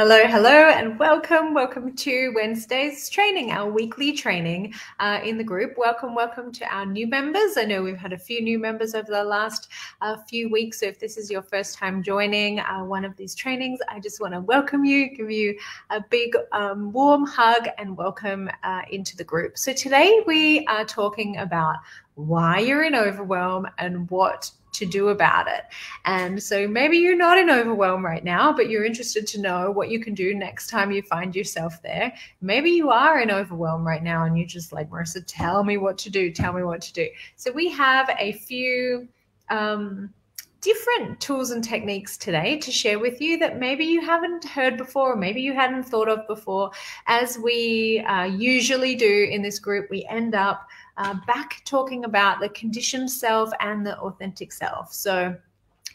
Hello, hello, and welcome to Wednesday's training, our weekly training in the group. Welcome to our new members. I know we've had a few new members over the last few weeks, so if this is your first time joining one of these trainings, I just want to welcome you, give you a big warm hug and welcome into the group. So today we are talking about why you're in overwhelm and what to do about it. And so maybe you're not in overwhelm right now, but you're interested to know what you can do next time you find yourself there. Maybe you are in overwhelm right now and you're just like, Marissa, tell me what to do. Tell me what to do. So we have a few different tools and techniques today to share with you that maybe you haven't heard before, or maybe you hadn't thought of before. As we usually do in this group, we end up back talking about the conditioned self and the authentic self. So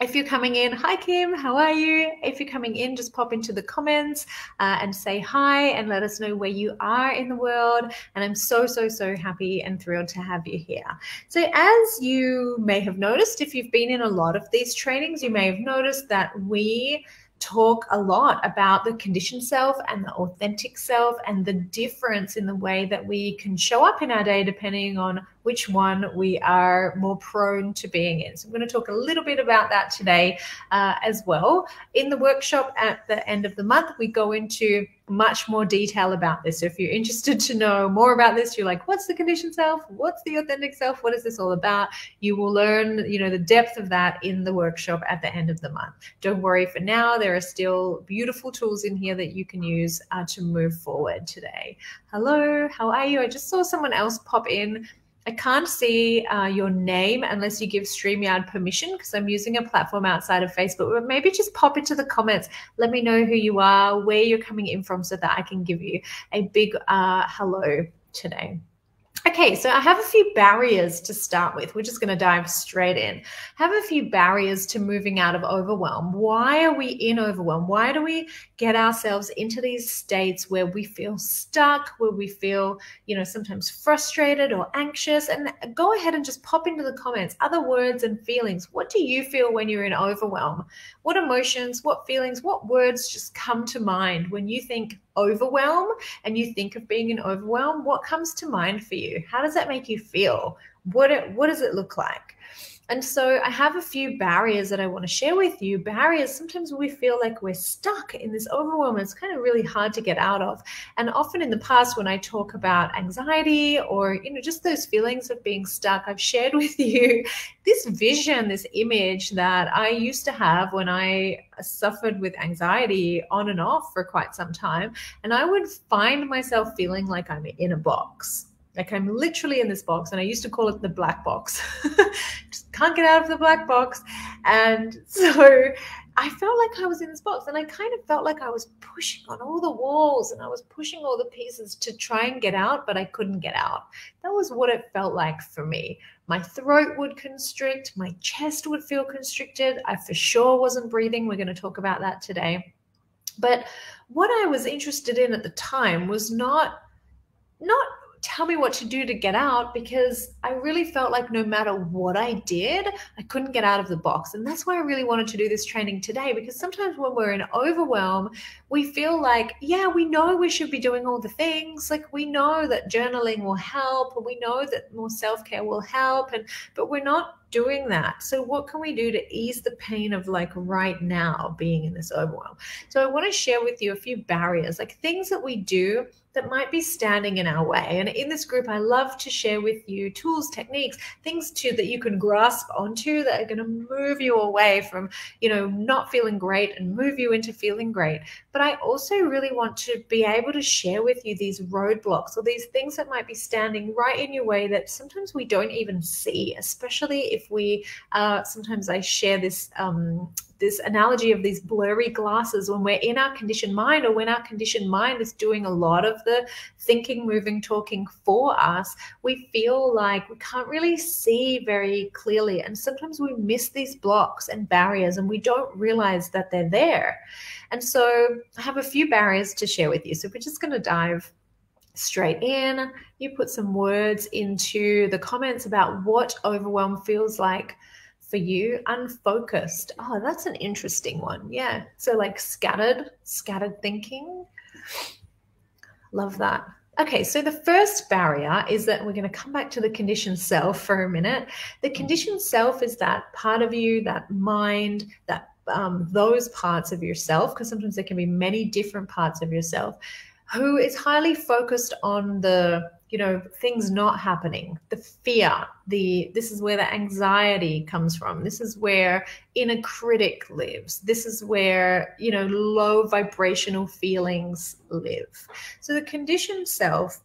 if you're coming in, hi Kim, how are you? If you're coming in, just pop into the comments and say hi and let us know where you are in the world. And I'm so happy and thrilled to have you here. So as you may have noticed, if you've been in a lot of these trainings, you may have noticed that we talk a lot about the conditioned self and the authentic self and the difference in the way that we can show up in our day depending on which one we are more prone to being in. So I'm going to talk a little bit about that today as well. In the workshop at the end of the month, we go into much more detail about this. So if you're interested to know more about this, you're like, what's the conditioned self? What's the authentic self? What is this all about? You will learn, the depth of that in the workshop at the end of the month. Don't worry for now. There are still beautiful tools in here that you can use to move forward today. Hello, how are you? I just saw someone else pop in. I can't see your name unless you give StreamYard permission because I'm using a platform outside of Facebook. But maybe just pop into the comments. Let me know who you are, where you're coming in from so that I can give you a big hello today. Okay, so I have a few barriers to start with. We're just going to dive straight in. I have a few barriers to moving out of overwhelm. Why are we in overwhelm? Why do we get ourselves into these states where we feel stuck, where we feel, sometimes frustrated or anxious? And go ahead and just pop into the comments other words and feelings. What do you feel when you're in overwhelm? What emotions, what feelings, what words just come to mind when you think overwhelm and you think of being in overwhelm? What comes to mind for you? How does that make you feel? What does it look like? And so I have a few barriers that I want to share with you. Barriers, sometimes we feel like we're stuck in this overwhelm. It's kind of really hard to get out of. And often in the past, when I talk about anxiety or, just those feelings of being stuck, I've shared with you this vision, this image that I used to have when I suffered with anxiety on and off for quite some time. And I would find myself feeling like I'm in a box. Like I'm literally in this box, and I used to call it the black box. Just can't get out of the black box. And so I felt like I was in this box, and I kind of felt like I was pushing on all the walls and I was pushing all the pieces to try and get out, but I couldn't get out. That was what it felt like for me. My throat would constrict, my chest would feel constricted. I for sure wasn't breathing. We're going to talk about that today. But what I was interested in at the time was not tell me what to do to get out, because I really felt like no matter what I did, I couldn't get out of the box. And that's why I really wanted to do this training today, because sometimes when we're in overwhelm, we feel like, yeah, we know we should be doing all the things. Like we know that journaling will help, and we know that more self-care will help, but we're not doing that. So what can we do to ease the pain of like right now being in this overwhelm? So I want to share with you a few barriers, like things that we do that might be standing in our way. And in this group, I love to share with you tools, techniques, things too that you can grasp onto that are going to move you away from, not feeling great and move you into feeling great. But I also really want to be able to share with you these roadblocks or these things that might be standing right in your way that sometimes we don't even see, especially if we, sometimes I share this analogy of these blurry glasses when we're in our conditioned mind, or when our conditioned mind is doing a lot of the thinking, moving, talking for us, we feel like we can't really see very clearly. And sometimes we miss these blocks and barriers and we don't realize that they're there. And so I have a few barriers to share with you. So we're just going to dive straight in. You put some words into the comments about what overwhelm feels like for you? Unfocused. Oh, that's an interesting one. Yeah. So like scattered thinking. Love that. Okay, so the first barrier is that we're going to come back to the conditioned self for a minute. The conditioned self is that part of you, that mind, that those parts of yourself, because sometimes there can be many different parts of yourself, who is highly focused on the, things not happening, the fear, this is where the anxiety comes from. This is where inner critic lives. This is where, low vibrational feelings live. So the conditioned self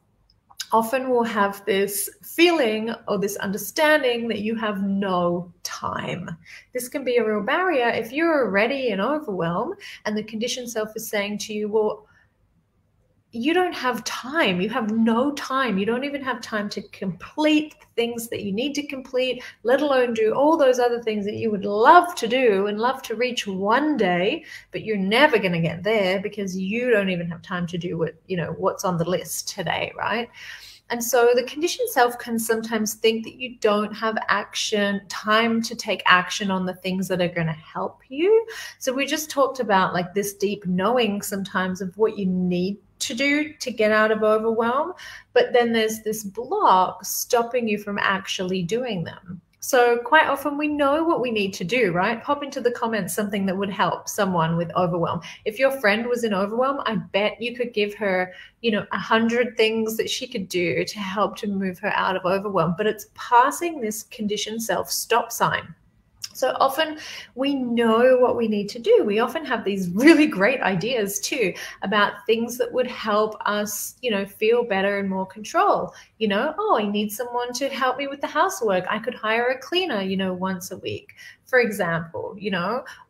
often will have this feeling or this understanding that you have no time. This can be a real barrier if you're already in overwhelm and the conditioned self is saying to you, well, you don't have time. You have no time. You don't even have time to complete things that you need to complete, let alone do all those other things that you would love to do and love to reach one day, but you're never going to get there because you don't even have time to do what's on the list today, right? And so the conditioned self can sometimes think that you don't have time to take action on the things that are going to help you. So we just talked about like this deep knowing sometimes of what you need to do to get out of overwhelm, but then there's this block stopping you from actually doing them. So quite often we know what we need to do, right? Pop into the comments something that would help someone with overwhelm. If your friend was in overwhelm, I bet you could give her, 100 things that she could do to help to move her out of overwhelm. But it's passing this conditioned self stop sign. So often we know what we need to do. We often have these really great ideas too about things that would help us, feel better and more control. I need someone to help me with the housework. I could hire a cleaner, once a week, for example,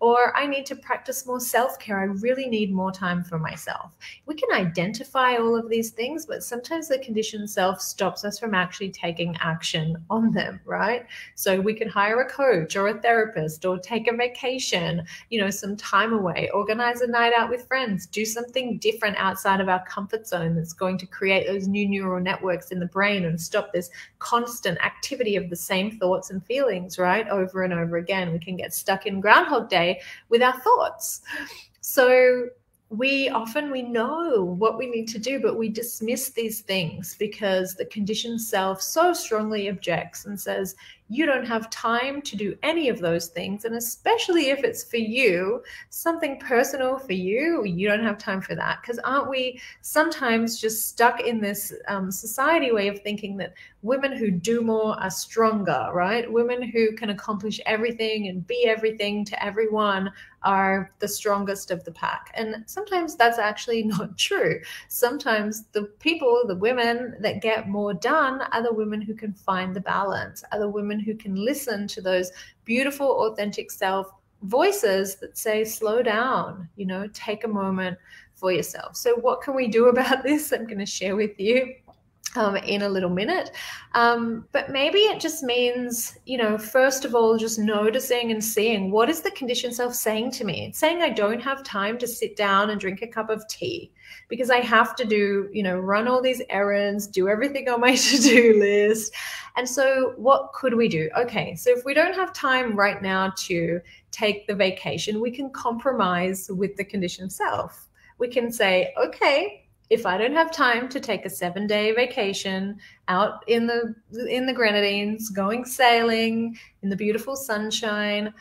or I need to practice more self-care. I really need more time for myself. We can identify all of these things, but sometimes the conditioned self stops us from actually taking action on them, right? So we could hire a coach or a therapist or take a vacation, some time away, organize a night out with friends, do something different outside of our comfort zone that's going to create those new neural networks in the brain and stop this constant activity of the same thoughts and feelings, right? Over and over again. We can get stuck in Groundhog Day with our thoughts. So we know what we need to do, but we dismiss these things because the conditioned self so strongly objects and says, you don't have time to do any of those things. And especially if it's for you, something personal for you, you don't have time for that. Because aren't we sometimes just stuck in this society way of thinking that women who do more are stronger, right? Women who can accomplish everything and be everything to everyone are the strongest of the pack. And sometimes that's actually not true. Sometimes the women that get more done are the women who can find the balance, are the women who can listen to those beautiful, authentic self voices that say, slow down, take a moment for yourself. So what can we do about this? I'm going to share with you in a little minute. But maybe it just means, first of all, just noticing and seeing what is the conditioned self saying to me. It's saying I don't have time to sit down and drink a cup of tea because I have to do, run all these errands, do everything on my to-do list. And so what could we do? Okay, so if we don't have time right now to take the vacation, we can compromise with the conditioned self. We can say, okay, if I don't have time to take a 7-day vacation out in the Grenadines, going sailing in the beautiful sunshine,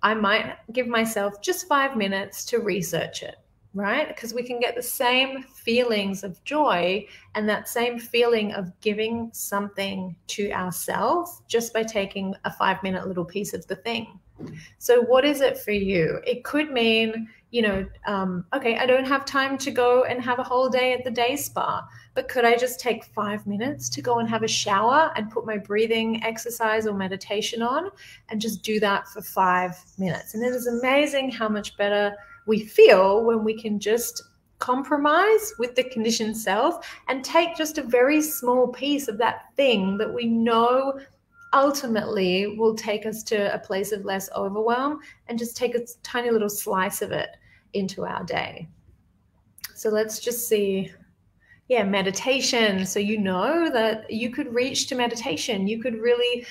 I might give myself just 5 minutes to research it, right? Because we can get the same feelings of joy and that same feeling of giving something to ourselves just by taking a 5-minute little piece of the thing. So what is it for you? It could mean, okay, I don't have time to go and have a whole day at the day spa, but could I just take 5 minutes to go and have a shower and put my breathing exercise or meditation on and just do that for 5 minutes? And it is amazing how much better we feel when we can just compromise with the conditioned self and take just a very small piece of that thing that we know ultimately will take us to a place of less overwhelm and just take a tiny little slice of it into our day. So let's just see Yeah, meditation. So you know that you could reach to meditation. You could really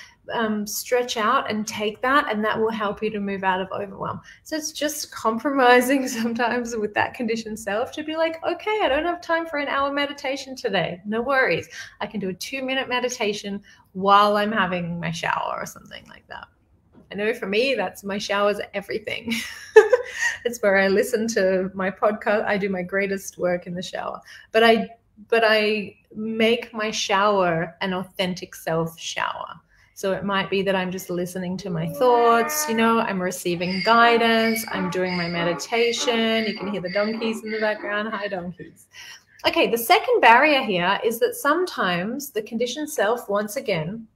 stretch out and take that, and that will help you to move out of overwhelm. So it's just compromising sometimes with that conditioned self to be like, okay, I don't have time for an hour meditation today. No worries. I can do a 2-minute meditation while I'm having my shower or something like that. I know for me, that's my shower's everything. It's where I listen to my podcast. I do my greatest work in the shower, but I make my shower an authentic self shower. So it might be that I'm just listening to my thoughts, I'm receiving guidance, I'm doing my meditation. You can hear the donkeys in the background. Hi, donkeys. Okay, the second barrier here is that sometimes the conditioned self, once again,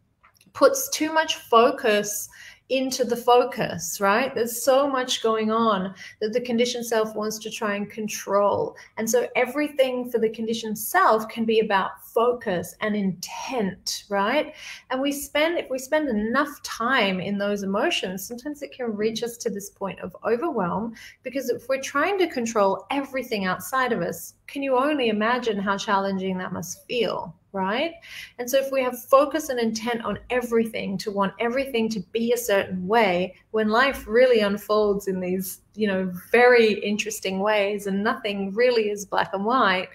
puts too much focus into the focus, right? There's so much going on that the conditioned self wants to try and control. And so everything for the conditioned self can be about focus and intent, right? And if we spend enough time in those emotions, sometimes it can reach us to this point of overwhelm, because if we're trying to control everything outside of us, can you only imagine how challenging that must feel? Right? And so if we have focus and intent on everything, to want everything to be a certain way, when life really unfolds in these, very interesting ways and nothing really is black and white,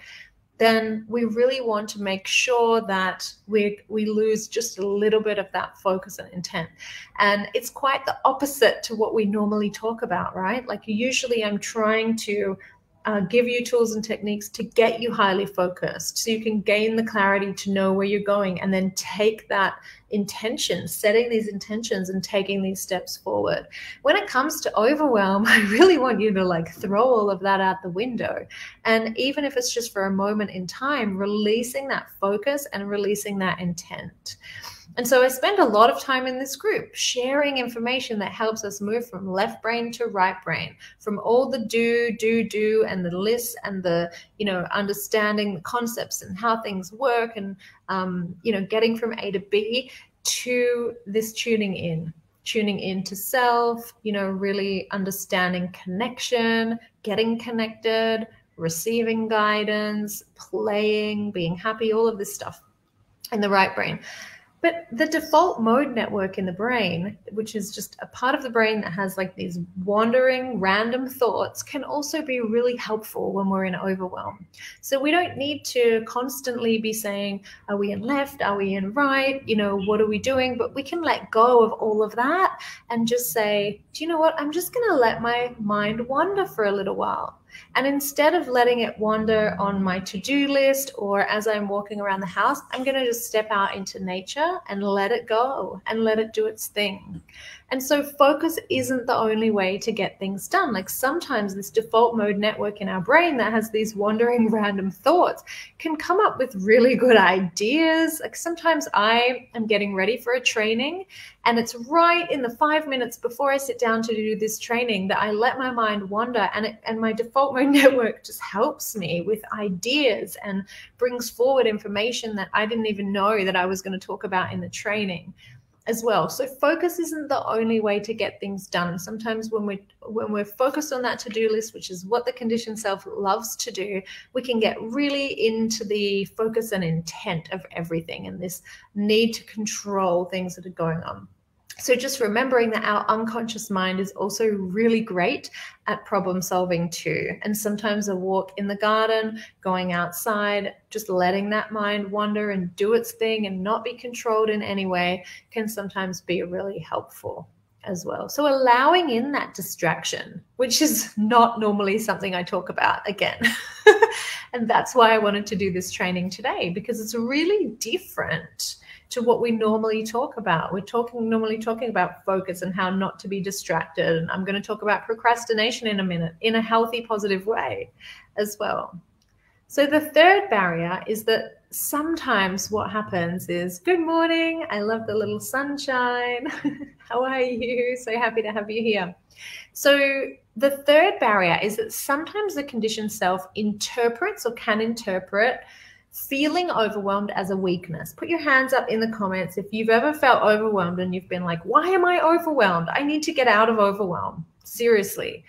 then we really want to make sure that we lose just a little bit of that focus and intent. And it's quite the opposite to what we normally talk about, right? Like usually I'm trying to give you tools and techniques to get you highly focused so you can gain the clarity to know where you're going, and then take that intention, setting these intentions and taking these steps forward. When it comes to overwhelm, I really want you to throw all of that out the window. And even if it's just for a moment in time, releasing that focus and releasing that intent. And so I spend a lot of time in this group sharing information that helps us move from left brain to right brain, from all the do, and the lists and the, understanding the concepts and how things work, and, getting from A to B, to this tuning in to self, really understanding connection, getting connected, receiving guidance, playing, being happy, all of this stuff in the right brain. But the default mode network in the brain, which is just a part of the brain that has these wandering random thoughts, can also be really helpful when we're in overwhelm. So we don't need to constantly be saying, are we in left? Are we in right? What are we doing? But we can let go of all of that and just say, do you know what? I'm just going to let my mind wander for a little while. And instead of letting it wander on my to-do list or as I'm walking around the house, I'm going to just step out into nature and let it go and let it do its thing. And so focus isn't the only way to get things done. Sometimes this default mode network in our brain that has these wandering random thoughts can come up with really good ideas. Sometimes I am getting ready for a training, and it's right in the 5 minutes before I sit down to do this training that I let my mind wander, and my default mode network just helps me with ideas and brings forward information that I didn't even know that I was going to talk about in the training as well. So focus isn't the only way to get things done. Sometimes when we're focused on that to-do list, which is what the conditioned self loves to do, we can get really into the focus and intent of everything and this need to control things that are going on. So just remembering that our unconscious mind is also really great at problem solving too. And sometimes a walk in the garden, going outside, just letting that mind wander and do its thing and not be controlled in any way can sometimes be really helpful as well. So allowing in that distraction, which is not normally something I talk about again. And that's why I wanted to do this training today, because it's really different to what we normally talk about. We're normally talking about focus and how not to be distracted. And I'm going to talk about procrastination in a minute in a healthy, positive way as well. So the third barrier is that sometimes what happens is, good morning, I love the little sunshine. How are you? So happy to have you here. So the third barrier is that sometimes the conditioned self interprets or can interpret feeling overwhelmed as a weakness. Put your hands up in the comments if you've ever felt overwhelmed and you've been like, why am I overwhelmed? I need to get out of overwhelm. Seriously.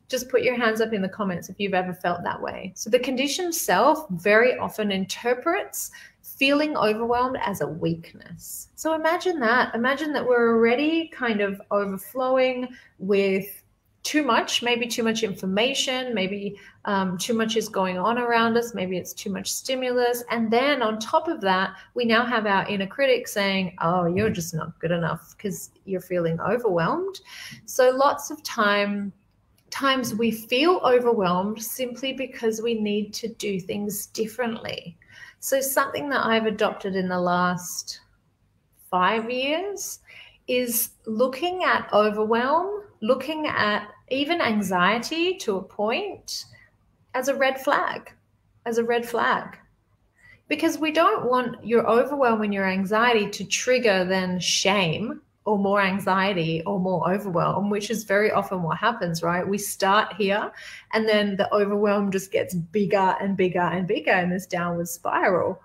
Just put your hands up in the comments if you've ever felt that way. So the conditioned self very often interprets feeling overwhelmed as a weakness. So imagine that. Imagine that we're already kind of overflowing with too much, maybe too much information, maybe too much is going on around us, maybe it's too much stimulus. And then on top of that, we now have our inner critic saying, oh, you're just not good enough because you're feeling overwhelmed. So lots of times we feel overwhelmed simply because we need to do things differently. So something that I've adopted in the last 5 years is looking at overwhelm, looking at even anxiety to a point as a red flag, Because we don't want your overwhelm and your anxiety to trigger then shame or more anxiety or more overwhelm, which is very often what happens, right? We start here and then the overwhelm just gets bigger and bigger and bigger in this downward spiral.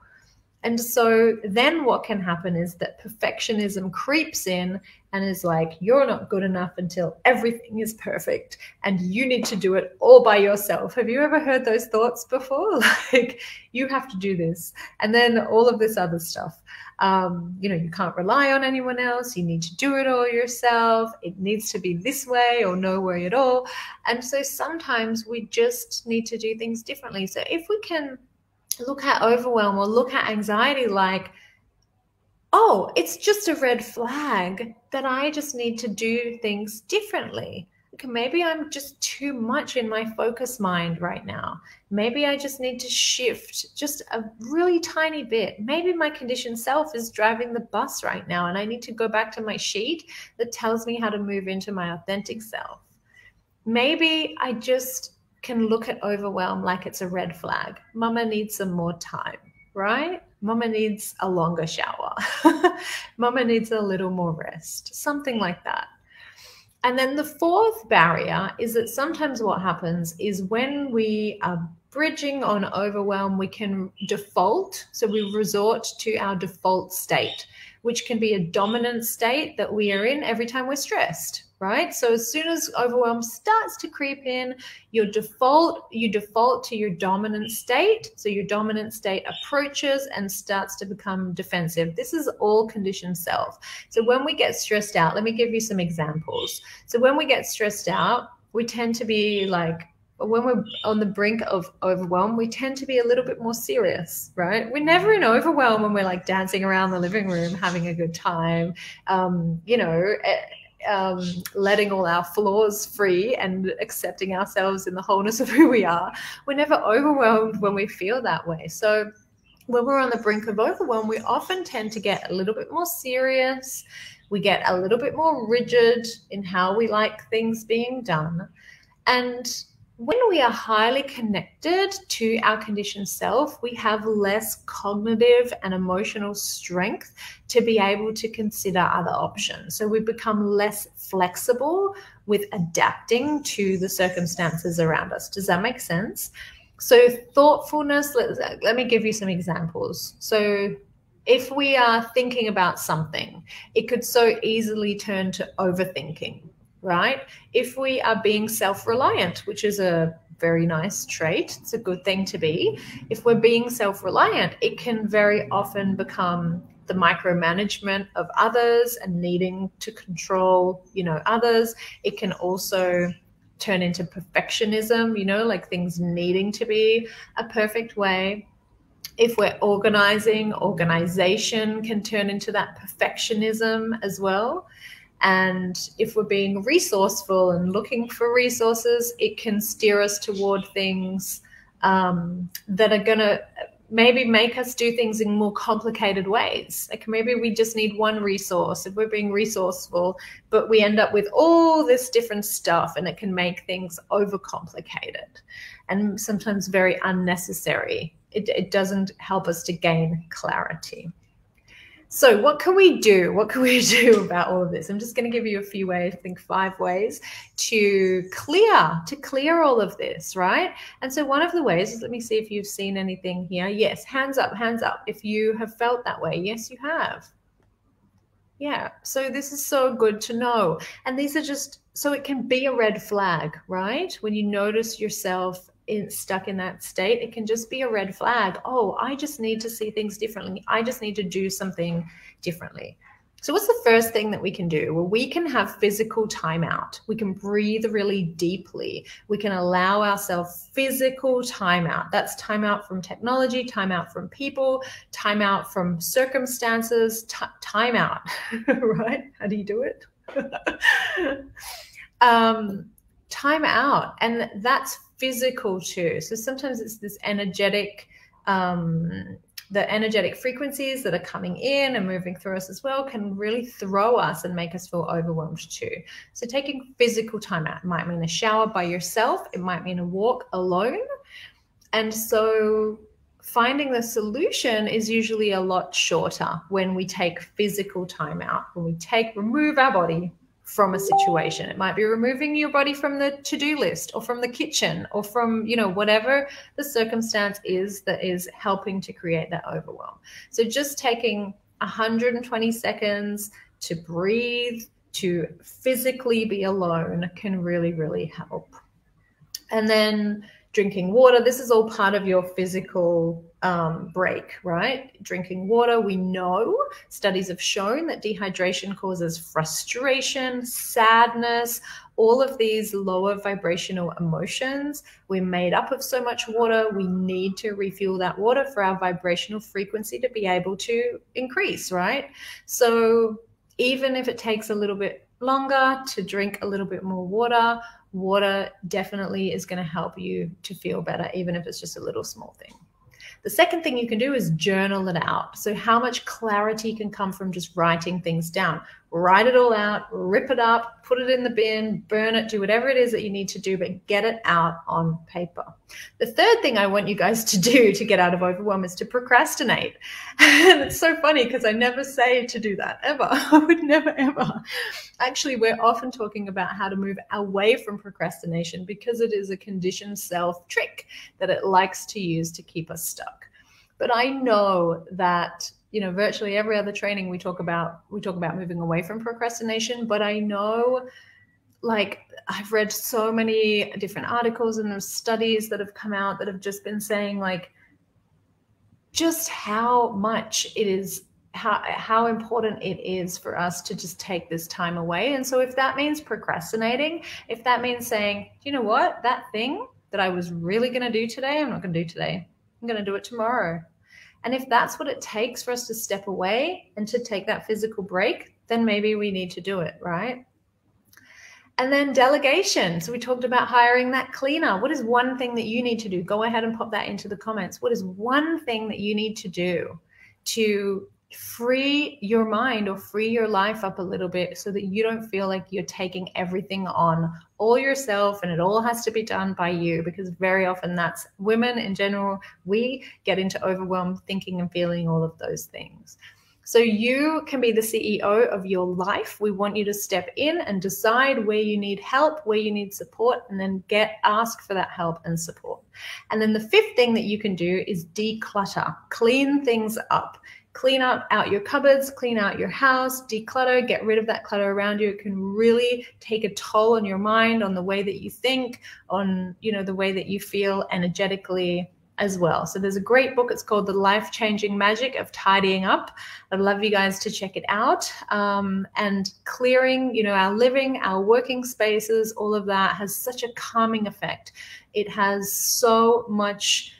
And so then what can happen is that perfectionism creeps in and is like, you're not good enough until everything is perfect and you need to do it all by yourself. Have you ever heard those thoughts before? Like, you have to do this. And then all of this other stuff. You can't rely on anyone else. You need to do it all yourself. It needs to be this way or no way at all. And so sometimes we just need to do things differently. So if we can look at overwhelm or look at anxiety like, oh, it's just a red flag that I just need to do things differently. Okay, maybe I'm just too much in my focus mind right now. Maybe I just need to shift just a really tiny bit. Maybe my conditioned self is driving the bus right now and I need to go back to my sheet that tells me how to move into my authentic self. Maybe I just can look at overwhelm like it's a red flag. Mama needs some more time, right? Mama needs a longer shower. Mama needs a little more rest, something like that. And then the fourth barrier is that sometimes what happens is when we are bridging on overwhelm, we can default. So we resort to our default state, which can be a dominant state that we are in every time we're stressed, right? So as soon as overwhelm starts to creep in, you default to your dominant state. So your dominant state approaches and starts to become defensive. This is all conditioned self. So when we get stressed out, let me give you some examples. So when we get stressed out, we tend to be like, when we're on the brink of overwhelm, we tend to be a little bit more serious, right? We're never in overwhelm when we're like dancing around the living room, having a good time, letting all our flaws free and accepting ourselves in the wholeness of who we are. We're never overwhelmed when we feel that way. So when we're on the brink of overwhelm, we often tend to get a little bit more serious. We get a little bit more rigid in how we like things being done. And when we are highly connected to our conditioned self, we have less cognitive and emotional strength to be able to consider other options. So we become less flexible with adapting to the circumstances around us. Does that make sense? So thoughtfulness, let me give you some examples. So if we are thinking about something, it could so easily turn to overthinking. Right? If we are being self-reliant, which is a very nice trait, it's a good thing to be. If we're being self-reliant, it can very often become the micromanagement of others and needing to control, others. It can also turn into perfectionism, like things needing to be a perfect way. If we're organization can turn into that perfectionism as well. And if we're being resourceful and looking for resources, it can steer us toward things that are going to maybe make us do things in more complicated ways. Like maybe we just need one resource if we're being resourceful, but we end up with all this different stuff and it can make things overcomplicated and sometimes very unnecessary. It doesn't help us to gain clarity. So what can we do? What can we do about all of this? I'm just going to give you a few ways, I think 5 ways to clear all of this, right? And so one of the ways is, let me see if you've seen anything here. Yes, hands up if you have felt that way. Yes, you have. Yeah, so this is so good to know. And these are just So it can be a red flag, right? When you notice yourself stuck in that state, it can just be a red flag. Oh, I just need to see things differently. I just need to do something differently. So what's the first thing that we can do? Well, we can have physical timeout. We can breathe really deeply. We can allow ourselves physical timeout. That's timeout from technology, timeout from people, timeout from circumstances, timeout, right? How do you do it? Time out, and that's physical too. So sometimes it's this energetic, the energetic frequencies that are coming in and moving through us as well can really throw us and make us feel overwhelmed too. So taking physical time out might mean a shower by yourself. It might mean a walk alone. And so finding the solution is usually a lot shorter when we take physical time out, when we remove our body from a situation. It might be removing your body from the to-do list or from the kitchen or from, whatever the circumstance is that is helping to create that overwhelm. So just taking 120 seconds to breathe, to physically be alone can really, really help. And then drinking water. This is all part of your physical break, right? Drinking water. We know studies have shown that dehydration causes frustration, sadness, all of these lower vibrational emotions. We're made up of so much water. We need to refuel that water for our vibrational frequency to be able to increase, right? So even if it takes a little bit longer to drink a little bit more water, water definitely is going to help you to feel better, even if it's just a little small thing. The second thing you can do is journal it out. So how much clarity can come from just writing things down? Write it all out, rip it up, put it in the bin, burn it, do whatever it is that you need to do, but get it out on paper. The third thing I want you guys to do to get out of overwhelm is to procrastinate. And it's so funny because I never say to do that, ever. I would never, ever. Actually, we're often talking about how to move away from procrastination because it is a conditioned self trick that it likes to use to keep us stuck. But I know that virtually every other training we talk about moving away from procrastination. But I know, I've read so many different articles and there's studies that have come out that have just been saying just how much it is, how important it is for us to just take this time away. And so if that means procrastinating, if that means saying, you know what, that thing that I was really going to do today, I'm not going to do today. I'm going to do it tomorrow. And if that's what it takes for us to step away and to take that physical break, then maybe we need to do it, right? And then delegation. So we talked about hiring that cleaner. What is one thing that you need to do? Go ahead and pop that into the comments. What is one thing that you need to do to free your mind or free your life up a little bit so that you don't feel like you're taking everything on all yourself and it all has to be done by you? Because very often that's women in general, we get into overwhelm thinking and feeling all of those things. So you can be the CEO of your life. We want you to step in and decide where you need help, where you need support, and then ask for that help and support. And then the fifth thing that you can do is declutter, clean things up. Clean out your cupboards, clean out your house, declutter, get rid of that clutter around you. It can really take a toll on your mind, on the way that you think, on the way that you feel energetically as well. So there's a great book. It's called The Life-Changing Magic of Tidying Up. I'd love you guys to check it out. And clearing, our living, our working spaces, all of that has such a calming effect. It has so much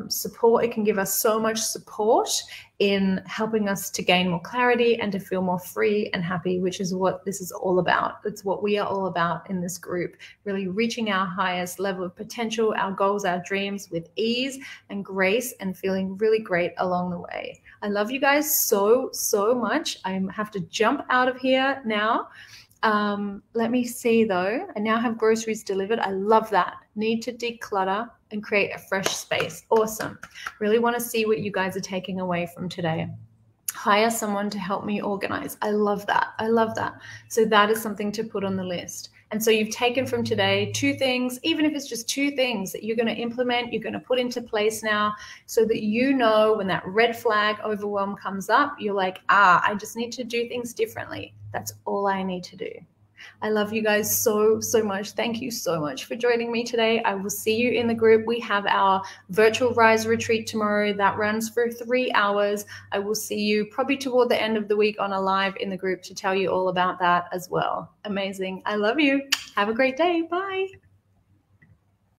support. It can give us so much support in helping us to gain more clarity and to feel more free and happy, which is what this is all about. It's what we are all about in this group, really reaching our highest level of potential, our goals, our dreams with ease and grace and feeling really great along the way. I love you guys so, so much. I have to jump out of here now. Let me see though. I now have groceries delivered. I love that. Need to declutter and create a fresh space. Awesome. Really want to see what you guys are taking away from today. Hire someone to help me organize. I love that. I love that. So that is something to put on the list. And so you've taken from today 2 things, even if it's just 2 things that you're going to implement, you're going to put into place now so that when that red flag overwhelm comes up, you're like, I just need to do things differently. That's all I need to do. I love you guys so, so much. Thank you so much for joining me today. I will see you in the group. We have our virtual Rise retreat tomorrow that runs for 3 hours. I will see you probably toward the end of the week on a live in the group to tell you all about that as well. Amazing. I love you. Have a great day. Bye.